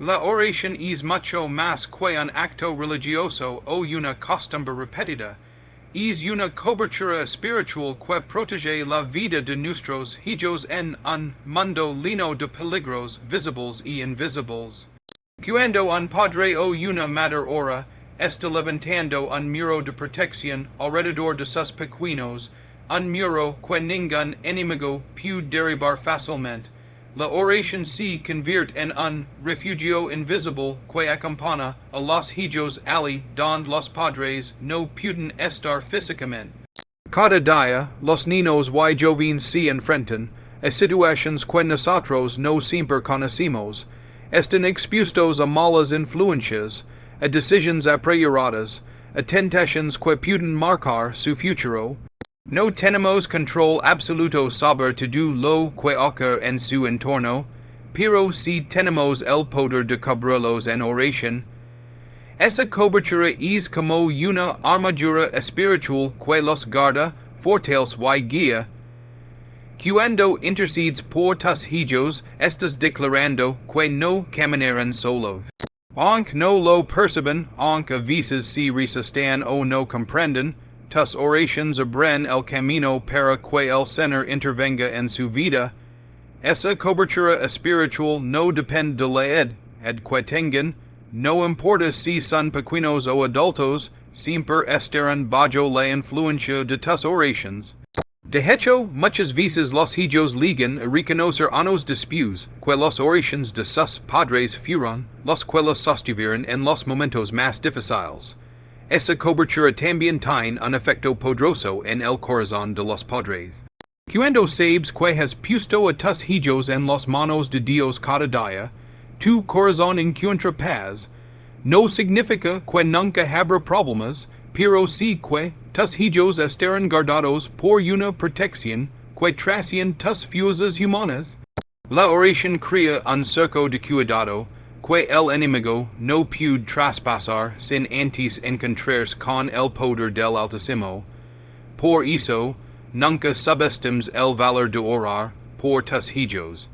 La oración es mucho más que un acto religioso o una costumbre repetida. Es una cobertura espiritual que protege la vida de nuestros hijos en un mundo lleno de peligros visibles y invisibles. Cuando un padre o una madre ora, está levantando un muro de protección alrededor de sus pequeños, un muro que ningún enemigo puede derribar fácilmente. La oración se convierte en un refugio invisible que acompaña a los hijos allí donde los padres no pueden estar físicamente. Cada día, los niños y jóvenes se enfrentan a situaciones que nosotros no siempre conocemos. Están expuestos a malas influencias, a decisiones apresuradas, a tentaciones que pueden marcar su futuro. No tenemos control absoluto sobre todo lo que ocurre en su entorno, pero si tenemos el poder de cubrirlos en oración. Esa cobertura es como una armadura espiritual que los guarda, fortalece y guía. Cuando intercedes por tus hijos, estás declarando que no caminarán solos. Aunque no lo perciban, aunque a veces se resistan o no comprenden, tus oraciones abren el camino para que el Señor intervenga en su vida. Esa cobertura espiritual no depende de la edad que tengan, no importa si son pequeños o adultos, siempre estarán bajo la influencia de tus oraciones. De hecho, muchas veces los hijos llegan a reconocer unos después que las oraciones de sus padres fueron los que los sostuvieron en los momentos más difíciles. Esa cobertura también tiene un efecto poderoso en el corazón de los padres. Cuando sabes que has puesto a tus hijos en las manos de Dios cada día, tu corazón encuentra paz. No significa que nunca habrá problemas, pero sí que tus hijos estarán guardados por una protección que trasciende tus fuerzas humanas. La oración crea un cerco de cuidado que el enemigo no puede traspasar sin antes encontrarse con el poder del Altísimo. Por eso, nunca subestimes el valor de orar por tus hijos.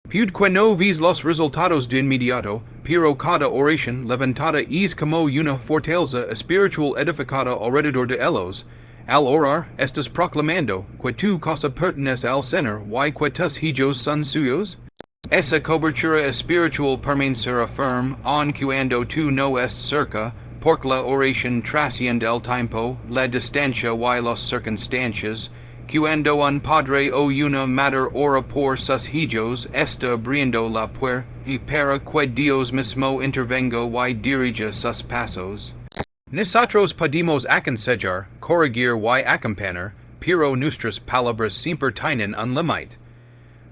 Puede que no ves los resultados de inmediato, pero cada oración levantada es como una fortaleza espiritual edificada alrededor de ellos. Al orar, estás proclamando que tu cosa pertenece al Señor y que tus hijos son suyos. Esa cobertura espiritual permanecerá firme aun cuando tú no es cerca, porque la oración trasciende el tiempo, la distancia y las circunstancias. Cuando un padre o una madre ora por sus hijos, está abriendo la puerta para que Dios mismo intervenga y dirija sus pasos. Nosotros podemos aconsejar, corregir y acompañar, pero nuestras palabras siempre tienen un límite.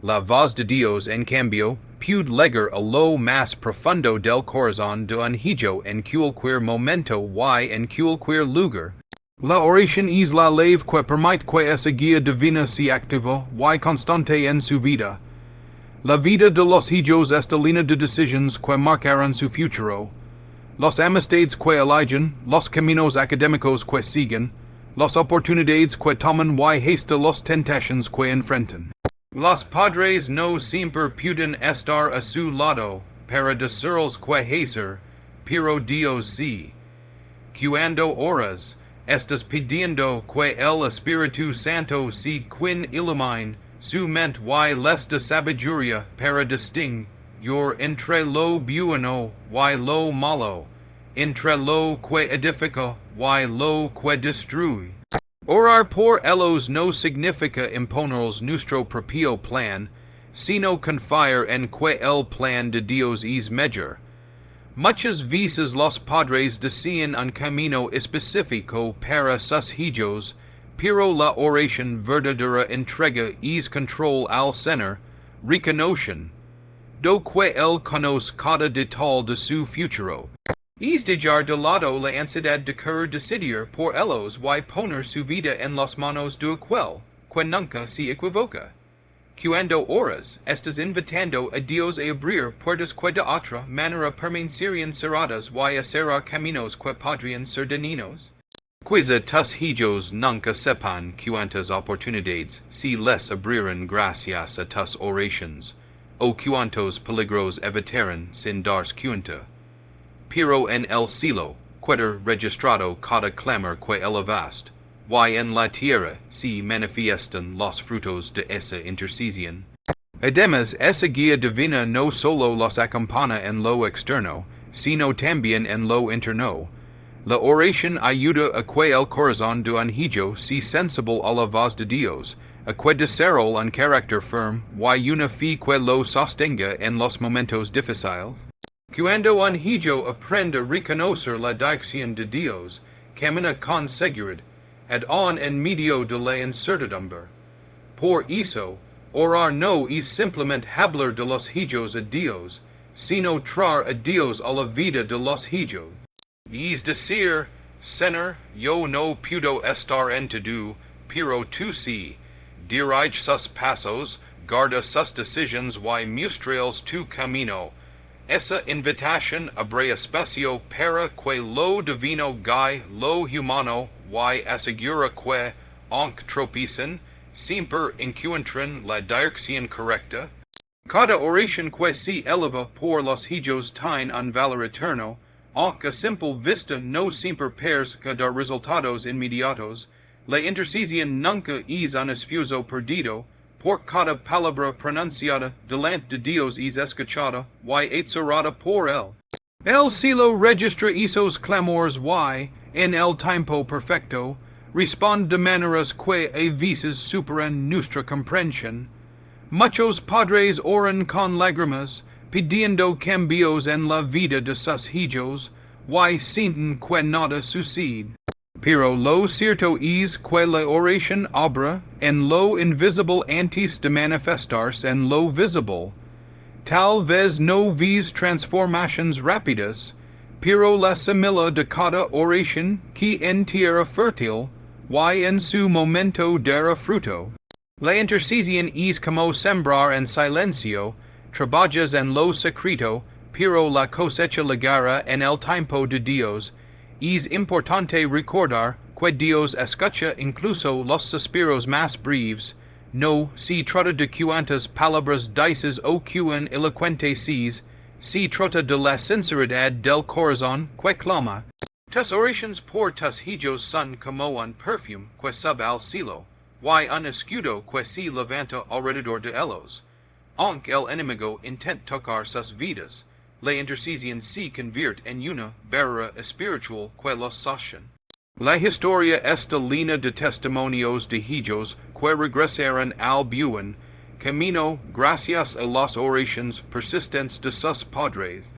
La voz de Dios, en cambio, puede llegar a lo más profundo del corazón de un hijo en cualquier momento y en cualquier lugar. La oración es la ley que permite que esa guía divina sea activa y constante en su vida. La vida de los hijos está llena de decisiones que marcarán su futuro. Las amistades que eligen, los caminos académicos que siguen, las oportunidades que toman y hasta las tentaciones que enfrentan. Los padres no siempre pueden estar a su lado para decirles que hacer, pero Dios sí. Cuando oras, estás pidiendo que el Espíritu Santo sea quien ilumine su mente y les de sabiduría para distinguir entre lo bueno y lo malo, entre lo que edifica y lo que destruye. Orar por ellos no significa imponerles nuestro propio plan, sino confiar en que el plan de Dios es mejor. Muchas veces los padres desean un camino específico para sus hijos, pero la oración verdadera entrega es control al Señor, reconocen do que Él conoce cada detalle de su futuro. Es dejar de lado la ansiedad de querer decidir por ellos y poner su vida en las manos de aquel que nunca se equivoca. Cuando oras, estás invitando a Dios a abrir puertas que de otra manera permanecerían cerradas y a cerrar caminos que podrían ser dañinos. Quizá tus hijos nunca sepan cuántas oportunidades se les abrirán gracias a tus oraciones. o cuantos peligros eviteren sin darse cuenta. Pero en el cielo, queder registrado cada clamor que elevast, y en la tierra si manifiestan los frutos de esa intercesión. Además, esa guía divina no solo los acompaña en lo externo, sino también en lo interno. La oración ayuda a que el corazón de un hijo sea sensible a la voz de Dios, a que desarrolle un carácter firme y una fe que lo sostenga en los momentos difíciles. Cuando un hijo aprende a reconocer la dirección de Dios, camina con seguridad, aun en medio de la incertidumbre. Por eso, orar no es simplemente hablar de los hijos a Dios, sino traer a Dios a la vida de los hijos. Es decir, Señor, yo no puedo estar en tu, pero tú sí. Dirige sus pasos, guarda sus decisiones y muéstrales tu camino. Esa invitación abre espacio para que lo divino guíe lo humano y asegura que, aunque tropiecen, siempre encuentren la dirección correcta. Cada oración que se eleva por los hijos tiene un valor eterno, aunque a simple vista no siempre parezca dar resultados inmediatos. La intercesión nunca es un esfuerzo perdido, por cada palabra pronunciada delante de Dios es escuchada y exorada por él. El cielo registra esos clamores y, en el tiempo perfecto, responde de maneras que a veces superan nuestra comprensión. Muchos padres oran con lágrimas, pidiendo cambios en la vida de sus hijos, y sienten que nada sucede. Pero lo cierto es que la oración obra en lo invisible antes de manifestarse en lo visible. Tal vez no ves transformaciones rápidas, pero la semilla de cada oración que en tierra fértil, y en su momento dará fruto. La intercesión es como sembrar en silencio, trabajas en lo secreto, pero la cosecha llegará en el tiempo de Dios. Es importante recordar que Dios escucha incluso los suspiros más breves. No se trata de cuantas palabras dices o cuán elocuente seas, se trata de la sinceridad del corazón que clama. Tus oraciones por tus hijos son como un perfume que sube al cielo, y un escudo que se levanta alrededor de ellos. Aunque el enemigo intente tocar sus vidas, la intercesión se convierte en una barrera espiritual que los sostiene. La historia está llena de testimonios de hijos que regresaron al buen camino gracias a las oraciones persistentes de sus padres.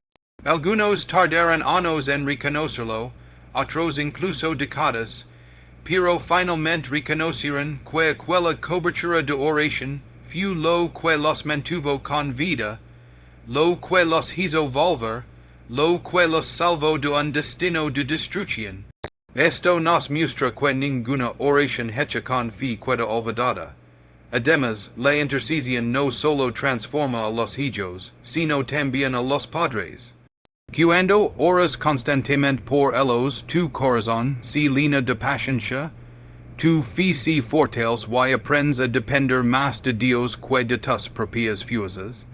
Algunos tardaron años en reconocerlo, otros incluso décadas, pero finalmente reconocieron que aquella cobertura de oración fue lo que los mantuvo con vida, lo que los hizo volver, lo que los salvó de un destino de destrucción. Esto nos muestra que ninguna oración hecha con fe queda olvidada. Además, la intercesión no solo transforma a los hijos, sino también a los padres. Cuando oras constantemente por ellos, tu corazón se llena de paciencia, tu fe se fortalece y aprendes a depender más de Dios que de tus propias fuerzas.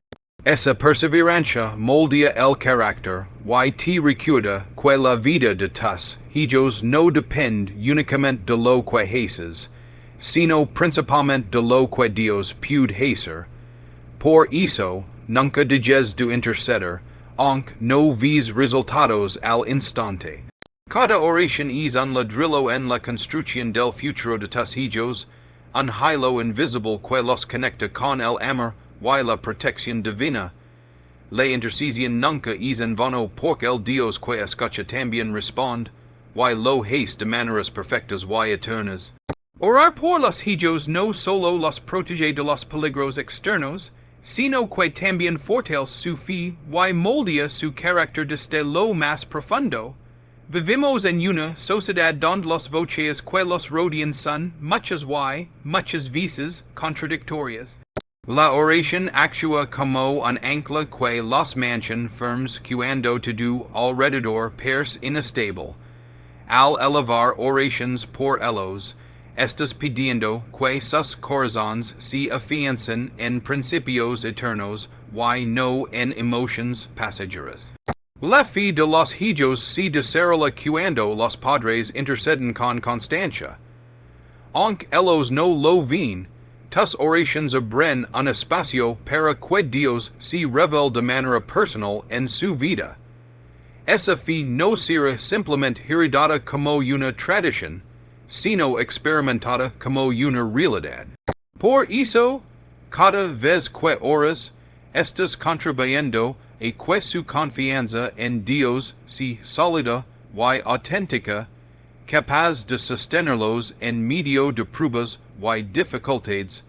Esa perseverancia moldea el carácter y te recuerda que la vida de tus hijos no depende únicamente de lo que haces, sino principalmente de lo que Dios puede hacer. Por eso, nunca dejes de interceder, aunque no ves resultados al instante. Cada oración es un ladrillo en la construcción del futuro de tus hijos, un hilo invisible que los conecta con el amor y la protección divina. La intercesión nunca es en vano porque el Dios que escucha también responde, y lo hace de maneras perfectas y eternas. Orar por los hijos no solo los protege de los peligros externos, sino que también fortalece su fe y moldea su carácter desde lo más profundo. Vivimos en una sociedad donde las voces que los rodean son muchas veces contradictorias. La oración actúa como un ancla que los mantiene firmes cuando todo alrededor parece inestable. Al elevar oraciones por ellos, estás pidiendo que sus corazones se afiancen en principios eternos y no en emotions pasajeras. La fe de los hijos si desarrolla cuando los padres interceden con constancia. Aunque ellos no lo ven, tus oraciones abren un espacio para que Dios se revele de manera personal en su vida. Esa fe no será simplemente heredada como una tradición, sino experimentada como una realidad. Por eso, cada vez que oras, estás contribuyendo a que su confianza en Dios sea sólida y auténtica, capaz de sostenerlos en medio de pruebas y dificultades.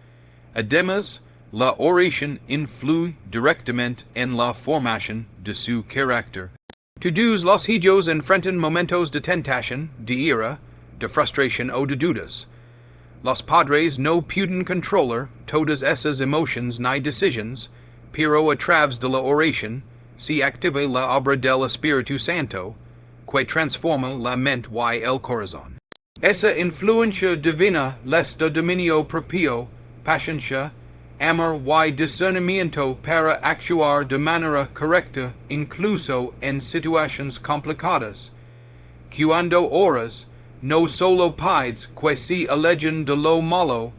Además, la oración influye directamente en la formación de su carácter. Todos los hijos enfrentan momentos de tentación, de ira, de frustración o de dudas. Los padres no pueden controlar todas esas emociones ni decisiones, pero a través de la oración se activa la obra del Espíritu Santo, que transforma la mente y el corazón. Esa influencia divina les da dominio propio, paciencia, amor y discernimiento para actuar de manera correcta incluso en situaciones complicadas. Cuando oras, no solo pides que se alejen de lo malo,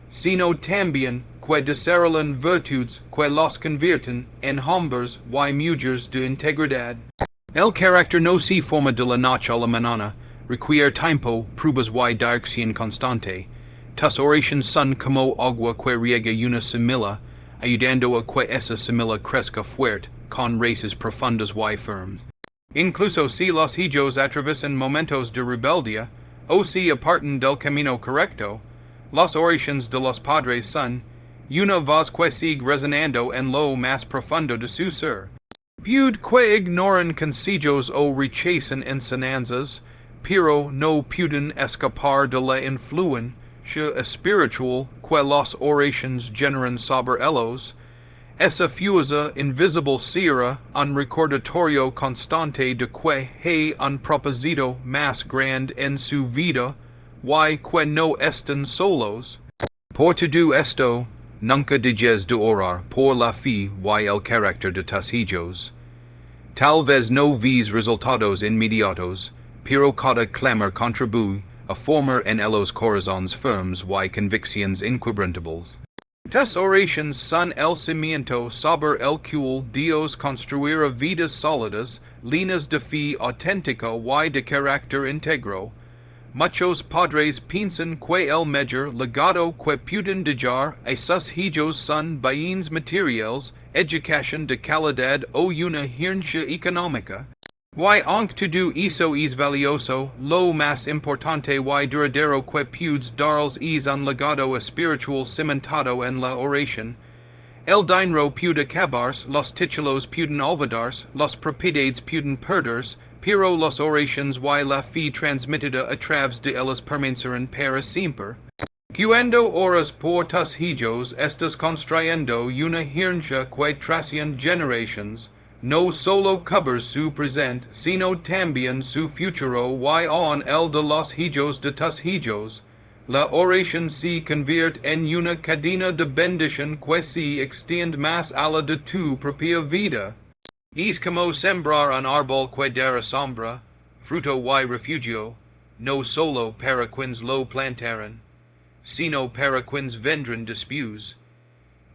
sino también que desarrollen virtudes que los convierten en hombres y mujeres de integridad. El carácter no se forma de la noche a la mañana, requiere tiempo, pruebas y dirección constante. Tus oraciones son como agua que riega una semilla, ayudando a que esa semilla crezca fuerte, con raíces profundas y firmes. Incluso si los hijos atraviesan momentos de rebeldía, o se apartan del camino correcto, las oraciones de los padres son una voz que sigue resonando en lo más profundo de su ser. Puede que ignoren consejos o rechacen enseñanzas, pero no pueden escapar de la influencia espiritual que las oraciones generan sobre ellos. Esa fuerza invisible será un recordatorio constante de que hay un propósito más grande en su vida y que no están solos. Por todo esto, nunca dejes de orar por la fe y el carácter de tus hijos. Tal vez no ves resultados inmediatos, pero cada clamor contribuye a formar en ellos corazones firmes y convicciones inquebrantables. Tus oraciones son el cimiento sobre el cual Dios construirá vidas sólidas, llenas de fe auténtica y de carácter íntegro. Muchos padres piensan que el mayor legado que pueden dejar a sus hijos son bienes materiales, educación de calidad o una herencia económica. Y aunque todo eso es valioso, lo más importante y duradero que puedes darles es un legado espiritual cimentado en la oración. El dinero puede acabarse, los títulos pueden olvidarse, las propiedades pueden perderse, pero las oraciones y la fe transmitida a través de ellas permanecerán para siempre. Cuando oras por tus hijos, estás construyendo una herencia que trasciende generaciones. No solo cubres su presente, sino también su futuro y aún el de los hijos de tus hijos. La oración se convierte en una cadena de bendición que se extiende más allá de tu propia vida. Es como sembrar un árbol que dará sombra, fruto y refugio, no solo para quienes lo plantaron, sino para quienes vendrán después.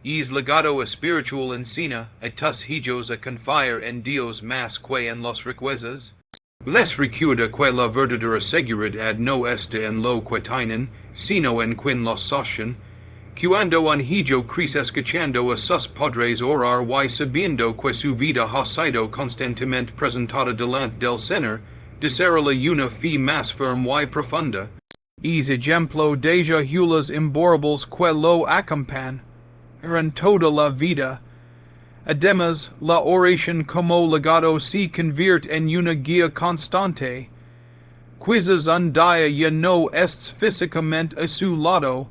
Es legado espiritual enseña a tus hijos a confiar en Dios más que en las riquezas. Les recuerda que la verdadera seguridad no está en lo que tienen, sino en quien los sostiene. Cuando un hijo crece escuchando a sus padres orar y sabiendo que su vida ha sido constantemente presentada delante del Señor, desarrolla una fe más firme y profunda. Es ejemplo de las imborrables que lo acompañan en toda la vida. Además, la oración como legado se convierte en una guía constante. Quizás un día ya no estés físicamente a su lado,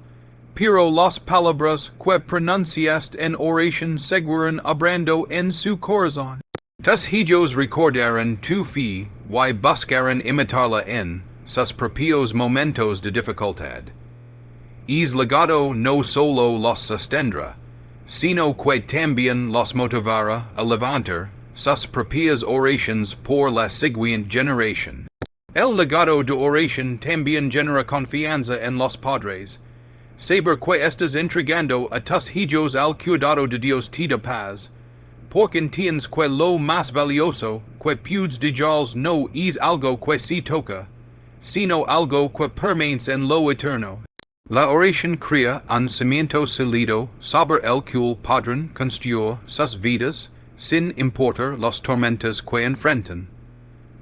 pero las palabras que pronunciaste en oración seguirán obrando en su corazón. Tus hijos recordarán tu fe y buscarán imitarla en sus propios momentos de dificultad. Es legado no solo los sostendrá, sino que también los motivara a levantar sus propias oraciones por la siguiente generación. El legado de oración también genera confianza en los padres. Saber que estás entregando a tus hijos al cuidado de Dios te da paz, porque entiendes que lo más valioso que puedes dejarles no es algo que se toca, sino algo que permanece en lo eterno. La oración crea un cimiento sólido sobre el cual podrán construir sus vidas sin importar las tormentas que enfrentan.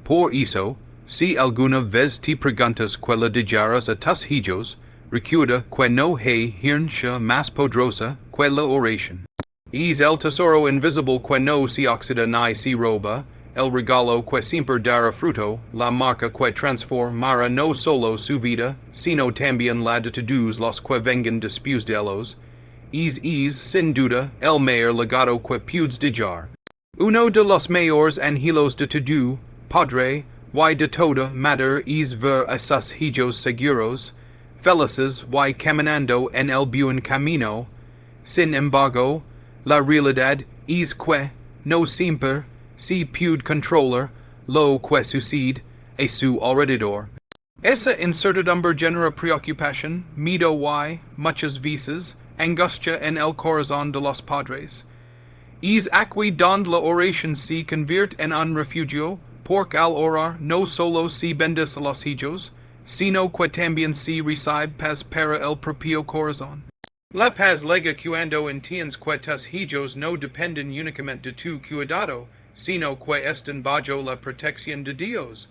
Por eso, si alguna vez te preguntas que le dejarás a tus hijos, recuerda que no hay herencia más poderosa que la oración. Es el tesoro invisible que no se oxida ni se roba, el regalo que siempre dará fruto, la marca que transformará no solo su vida, sino también la de todos los que vengan después de ellos. Es, sin duda, el mayor legado que puedes dejar. Uno de los mayores anhelos de todo padre y de toda madre es ver a sus hijos seguros, felices y caminando en el buen camino. Sin embargo, la realidad es que no siempre se puede controlar lo que sucede a su alrededor. Esa incertidumbre genera preocupación, miedo y, muchas veces, angustia en el corazón de los padres. Es aquí donde la oración se convierte en un refugio, porque al orar no solo se bendice a los hijos, sino que también se recibe paz para el propio corazón. La paz llega cuando entiendes que tus hijos no dependen únicamente de tu cuidado, sino que están bajo la protección de Dios.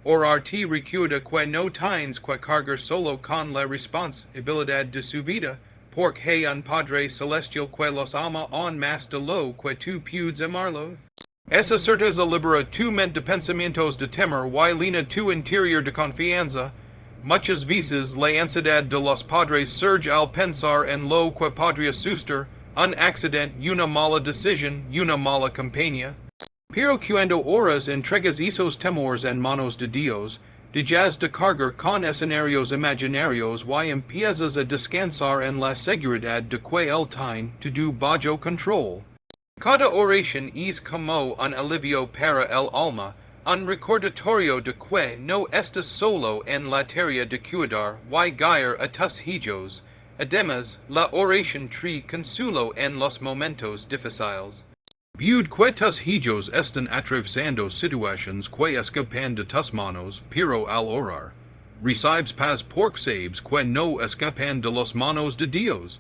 Orar te recuerda que no tienes que cargar solo con la responsabilidad de su vida, porque hay un Padre Celestial que los ama aún más de lo que tú puedes amarlo. Esa certeza libera tu mente de pensamientos de temor y llena tu interior de confianza. Muchas veces la ansiedad de los padres surge al pensar en lo que podría suceder, un accidente, una mala decisión, una mala compañía. Pero cuando oras entregas esos temores en manos de Dios, dejas de cargar con escenarios imaginarios y empiezas a descansar en la seguridad de que Él tiene todo bajo control. Cada oración es como un alivio para el alma, un recordatorio de que no estás solo en la tarea de cuidar y guiar a tus hijos. Además, la oración trae consuelo en los momentos difíciles. Viud que tus hijos están atravesando situaciones que escapan de tus manos, pero al orar, recibes paz porque sabes que no escapan de las manos de Dios.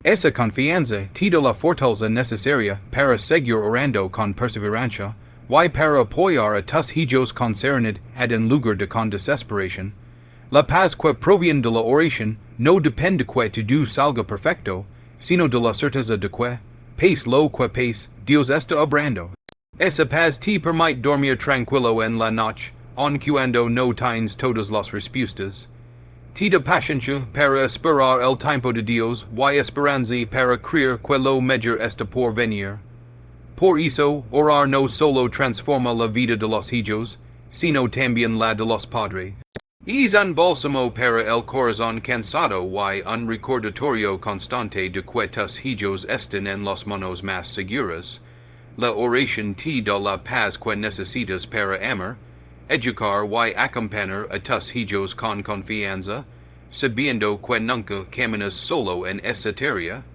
Esa confianza te da la fortaleza necesaria para seguir orando con perseverancia, y para apoyar a tus hijos con serenidad en lugar de con desesperación. La paz que proviene de la oración no depende que todo salga perfecto, sino de la certeza de que, pese lo que pese, Dios está obrando. Esa paz te permite dormir tranquilo en la noche, aun cuando no tienes todas las respuestas. Te da paciencia para esperar el tiempo de Dios y esperanza para creer que lo mejor está por venir. Por eso, orar no solo transforma la vida de los hijos, sino también la de los padres. Es un bálsamo para el corazón cansado y un recordatorio constante de que tus hijos están en las manos más seguras. La oración te da la paz que necesitas para amar, educar y acompañar a tus hijos con confianza, sabiendo que nunca caminas solo en esa tarea.